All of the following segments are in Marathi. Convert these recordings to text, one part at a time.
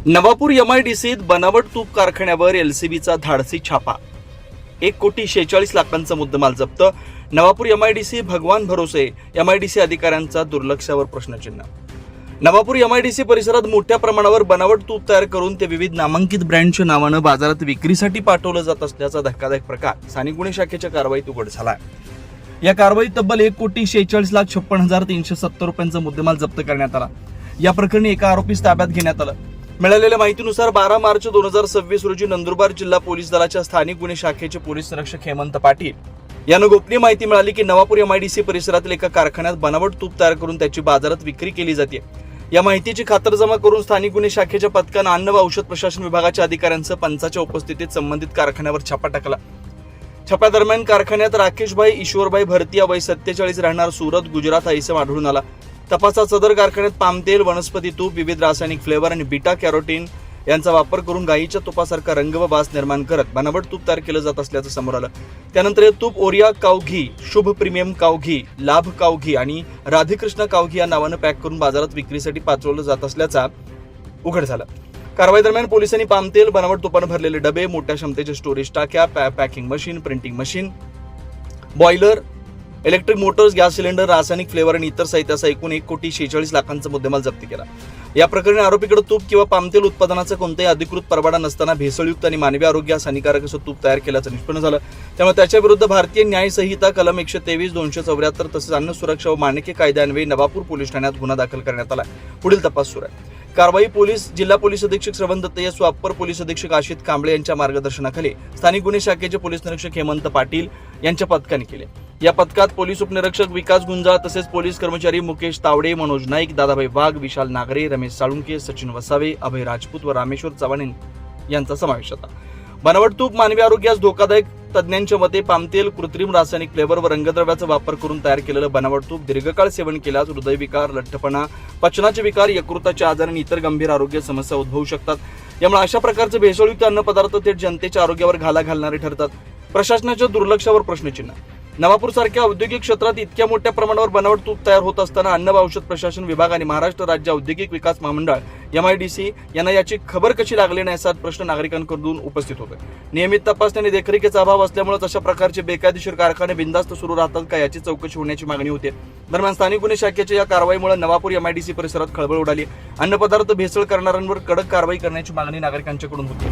नवापूर एमआयडीसीत बनावट तूप कारखान्यावर एलसीबीचा धाडसी छापा. 1,46,00,000चा मुद्देमाल जप्त. नवापूर एमआयडीसी भगवान भरोसे एमआयडीसी अधिकाऱ्यांचा दुर्लक्षावर प्रश्नचिन्ह. नवापूर एमआयडीसी परिसरात मोठ्या प्रमाणावर बनावट तूप तयार करून ते विविध नामांकित ब्रँडच्या नावानं बाजारात विक्रीसाठी पाठवलं जात असल्याचा धक्कादायक प्रकार स्थानिक गुन्हे शाखेच्या कारवाईत उघड झाला. या कारवाईत तब्बल 1,46,56,370 रुपयांचा मुद्देमाल जप्त करण्यात आला. या प्रकरणी एका आरोपीस ताब्यात घेण्यात आलं. मिळालेल्या माहितीनुसार 12 मार्च 2026 रोजी नंदुरबार जिल्हा पोलीस दलाच्या स्थानिक गुन्हे शाखेचे पोलीस निरीक्षक हेमंत पाटील यांना गोपनीय माहिती मिळाली की नवापूर एमआयडीसी परिसरातील एका कारखान्यात बनावट तूप तयार करून त्याची बाजारात विक्री केली जाते. या माहितीची खातरजमा करून स्थानिक गुन्हे शाखेच्या पथकानं अन्न व औषध प्रशासन विभागाच्या अधिकाऱ्यांसह पंचाच्या उपस्थितीत संबंधित कारखान्यावर छापा टाकला. छाप्यादरम्यान कारखान्यात राकेशभाई ईश्वरभाई भरतिया वय 47 राहणार सुरत गुजरात हा इसम आढळून आला. तपासात सदर कारखान्यात पामतेल, वनस्पती तूप, विविध रासायनिक फ्लेवर आणि बीटा कॅरोटीन यांचा वापर करून गायीच्या तुपासारखा रंग व वास निर्माण करत बनावट तूप तयार केलं जात असल्याचं समोर आलं. त्यानंतर हे तूप ओरिया काऊ घी, शुभ प्रीमियम काऊ घी, लाभ काऊ घी आणि राधेकृष्ण काऊ घी या नावानं पॅक करून बाजारात विक्रीसाठी पाठवलं जात असल्याचा उघड झाला. कारवाई दरम्यान पोलिसांनी पामतेल, बनावट तुपानं भरलेले डबे, मोठ्या क्षमतेचे स्टोरेज टाक्या, packing machine, printing machine, boiler, electric Motors, gas cylinder, रासायनिक फ्लेवर आणि इतर साहित्याचा एकूण 1,46,00,000चा मुद्देमाल जप्त केला. या प्रकरणी आरोपीकडे तूप किंवा पामतेल उत्पादनाचा कोणताही अधिकृत परवाना नसताना भेसळयुक्त आणि मानवी आरोग्यास हानिकारक असं तूप तयार केल्याचं निष्पन्न झालं. त्यामुळे त्याच्या विरुद्ध भारतीय न्याय संहिता कलम 123, 274 तसेच अन्न सुरक्षा व मानके कायद्यान्वये नवापूर पोलीस ठाण्यात गुन्हा दाखल करण्यात आला. पुढील तपास सुरू आहे. कारवाई जिल्हा पोलीस अधीक्षक श्रवण दत्त व अप्पर पोलीस अधीक्षक आशित कांबळे यांच्या मार्गदर्शनाखाली स्थानिक गुन्हे शाखेचे पोलीस निरीक्षक हेमंत पाटील यांच्या पथकाने केले. या पथकात पोलीस उपनिरीक्षक विकास गुंजाळ तसेच पोलीस कर्मचारी मुकेश तावडे, मनोज नाईक, दादाभाई वाघ, विशाल नागरे, रमेश साळुंके, सचिन वसावे, अभय राजपूत व रामेश्वर चव्हाण यांचा समावेश होता. बनावट तूप मानवी आरोग्यास धोकादायक. तज्ज्ञांच्या मते पामतेल, कृत्रिम रासायनिक फ्लेवर व रंगद्रव्याचा वापर करून तयार केलेलं बनावट तूप दीर्घकाळ सेवन केल्यास हृदयविकार, लठ्ठपणा, पचनाचे विकार, यकृताचे आजार आणि इतर गंभीर आरोग्य समस्या उद्भवू शकतात. यामुळे अशा प्रकारचे भेसळयुक्त अन्नपदार्थ थेट जनतेच्या आरोग्यावर घाला घालणारे ठरतात. प्रशासनाच्या दुर्लक्षावर प्रश्नचिन्ह. नवापूर सारख्या औद्योगिक क्षेत्रात इतक्या मोठ्या प्रमाणावर बनावट तूप तयार होत असताना अन्न व औषध प्रशासन विभाग आणि महाराष्ट्र राज्य औद्योगिक विकास महामंडळ एमआयडीसी यांना याची खबर कशी लागली नाही असा प्रश्न नागरिकांकडून उपस्थित होतोय. नियमित तपासणी आणि देखरेखीचा अभाव असल्यामुळे अशा प्रकारचे बेकायदेशीर कारखाने बिनधास्त सुरू राहतात का याची चौकशी होण्याची मागणी होते. दरम्यान स्थानिक गुन्हे शाखेच्या या कारवाईमुळे नवापूर एमआयडीसी परिसरात खळबळ उडाली. अन्नपदार्थ भेसळ करणाऱ्यांवर कडक कारवाई करण्याची मागणी नागरिकांच्याकडून होती.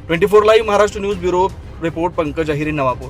24 live Maharashtra news bureau report Pankaj Ahire, Navapur.